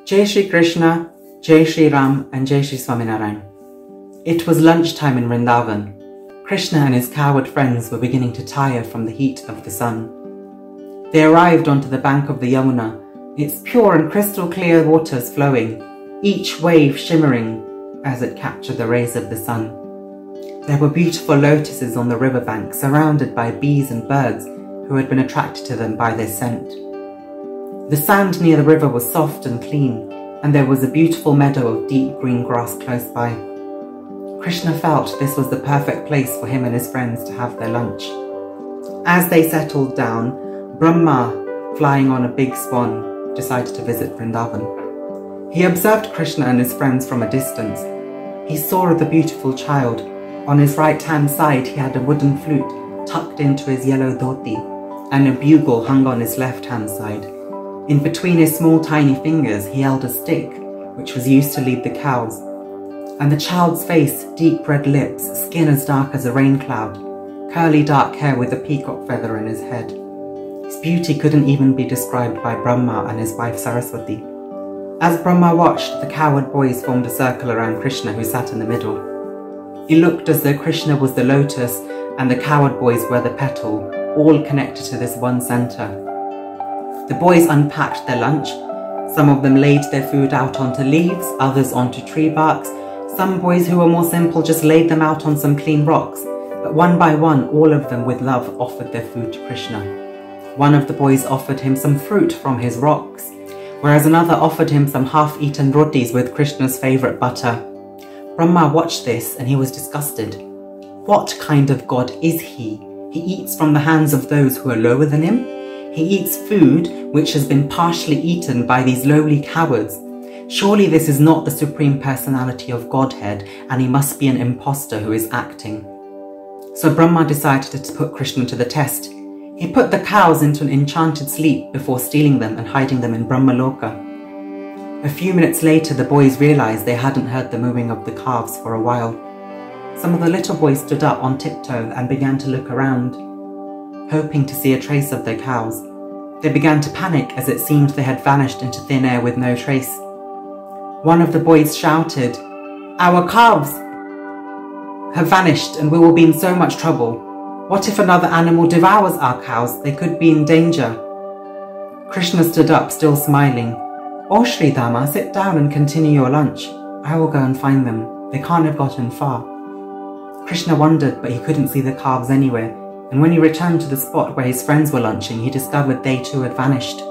Jai Shri Krishna, Jai Shri Ram and Jai Shri Swaminarayan. It was lunchtime in Vrindavan. Krishna and his cowherd friends were beginning to tire from the heat of the sun. They arrived onto the bank of the Yamuna, its pure and crystal clear waters flowing, each wave shimmering as it captured the rays of the sun. There were beautiful lotuses on the riverbank, surrounded by bees and birds who had been attracted to them by their scent. The sand near the river was soft and clean, and there was a beautiful meadow of deep green grass close by. Krishna felt this was the perfect place for him and his friends to have their lunch. As they settled down, Brahma, flying on a big swan, decided to visit Vrindavan. He observed Krishna and his friends from a distance. He saw the beautiful child. On his right-hand side, he had a wooden flute tucked into his yellow dhoti, and a bugle hung on his left-hand side. In between his small tiny fingers, he held a stick, which was used to lead the cows. And the child's face, deep red lips, skin as dark as a rain cloud, curly dark hair with a peacock feather in his head. His beauty couldn't even be described by Brahma and his wife Saraswati. As Brahma watched, the cowherd boys formed a circle around Krishna, who sat in the middle. It looked as though Krishna was the lotus and the cowherd boys were the petal, all connected to this one center. The boys unpacked their lunch. Some of them laid their food out onto leaves, others onto tree barks. Some boys who were more simple just laid them out on some clean rocks. But one by one, all of them with love offered their food to Krishna. One of the boys offered him some fruit from his rocks, whereas another offered him some half-eaten rotis with Krishna's favorite butter. Brahma watched this and he was disgusted. What kind of god is he? He eats from the hands of those who are lower than him? He eats food which has been partially eaten by these lowly cowards. Surely this is not the Supreme Personality of Godhead, and he must be an impostor who is acting. So Brahma decided to put Krishna to the test. He put the cows into an enchanted sleep before stealing them and hiding them in Brahmaloka. A few minutes later, the boys realized they hadn't heard the mooing of the calves for a while. Some of the little boys stood up on tiptoe and began to look around, hoping to see a trace of their cows. They began to panic as it seemed they had vanished into thin air with no trace. One of the boys shouted, "Our calves have vanished and we will be in so much trouble. What if another animal devours our cows? They could be in danger." Krishna stood up, still smiling. "Oh Sri Dhamma, sit down and continue your lunch. I will go and find them. They can't have gotten far." Krishna wondered, but he couldn't see the calves anywhere. And when he returned to the spot where his friends were lunching, he discovered they too had vanished.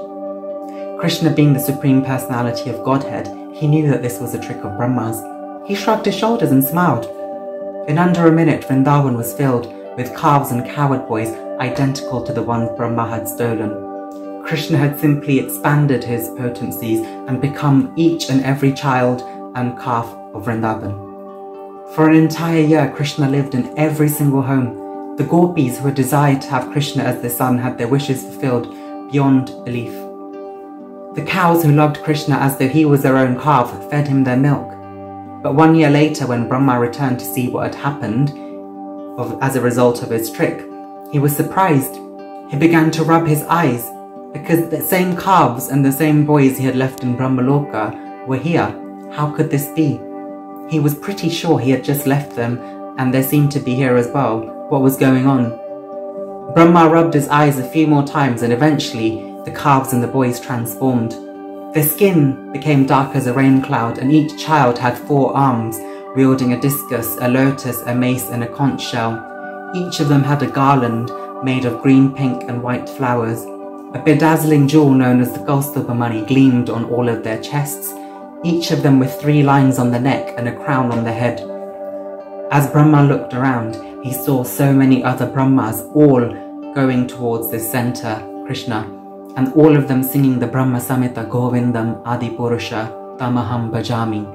Krishna, being the Supreme Personality of Godhead, he knew that this was a trick of Brahma's. He shrugged his shoulders and smiled. In under a minute, Vrindavan was filled with calves and cowherd boys identical to the ones Brahma had stolen. Krishna had simply expanded his potencies and become each and every child and calf of Vrindavan. For an entire year, Krishna lived in every single home. The gopis who had desired to have Krishna as their son had their wishes fulfilled beyond belief. The cows who loved Krishna as though he was their own calf fed him their milk. But 1 year later, when Brahma returned to see what had happened as a result of his trick, he was surprised. He began to rub his eyes because the same calves and the same boys he had left in Brahmaloka were here. How could this be? He was pretty sure he had just left them and they seemed to be here as well. What was going on? Brahma rubbed his eyes a few more times and eventually the calves and the boys transformed. Their skin became dark as a rain cloud and each child had 4 arms, wielding a discus, a lotus, a mace and a conch shell. Each of them had a garland made of green, pink and white flowers. A bedazzling jewel known as the Kaustubha money gleamed on all of their chests, each of them with 3 lines on the neck and a crown on the head. As Brahma looked around, he saw so many other Brahmas all going towards this center, Krishna, and all of them singing the Brahma Samhita Govindam Adipurusha Tamaham Bhajami.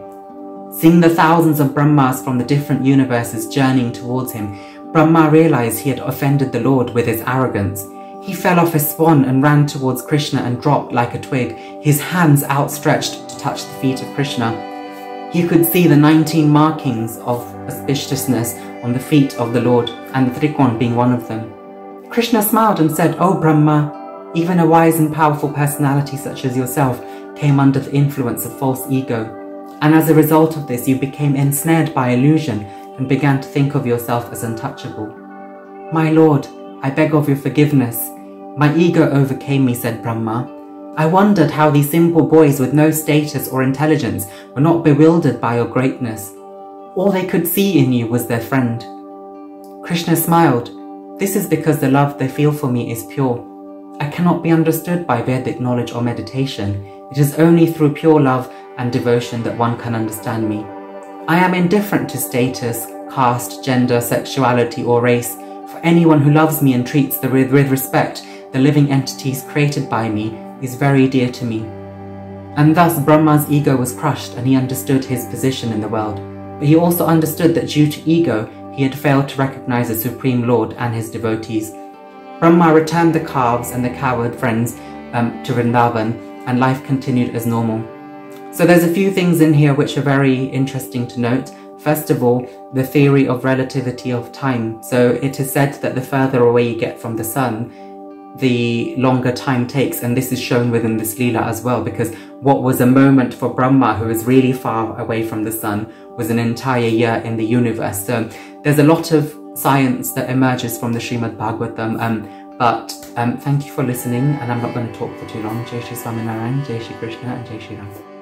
Seeing the thousands of Brahmas from the different universes journeying towards him, Brahma realized he had offended the Lord with his arrogance. He fell off his swan and ran towards Krishna and dropped like a twig, his hands outstretched to touch the feet of Krishna. He could see the 19 markings of auspiciousness on the feet of the Lord, and the Trikon being one of them. Krishna smiled and said, "Oh Brahma, even a wise and powerful personality such as yourself came under the influence of false ego, and as a result of this, you became ensnared by illusion and began to think of yourself as untouchable. My Lord, I beg of your forgiveness. My ego overcame me, said Brahma. I wondered how these simple boys with no status or intelligence were not bewildered by your greatness. All they could see in you was their friend. Krishna smiled. This is because the love they feel for me is pure. I cannot be understood by Vedic knowledge or meditation. It is only through pure love and devotion that one can understand me. I am indifferent to status, caste, gender, sexuality, or race. For anyone who loves me and treats with respect the living entities created by me is very dear to me. And thus Brahma's ego was crushed and he understood his position in the world. But he also understood that due to ego, he had failed to recognize the Supreme Lord and his devotees. Brahma returned the calves and the cowherd friends to Vrindavan, and life continued as normal. So there's a few things in here which are very interesting to note. First of all, the theory of relativity of time. So it is said that the further away you get from the sun, the longer time takes, and this is shown within this Leela as well, because what was a moment for Brahma, who is really far away from the sun, was an entire year in the universe. So there's a lot of science that emerges from the Shrimad Bhagwatam, but thank you for listening, and I'm not going to talk for too long. Jai Shri Swaminarayan, Jai Shri Krishna, and Jai Shri Ram.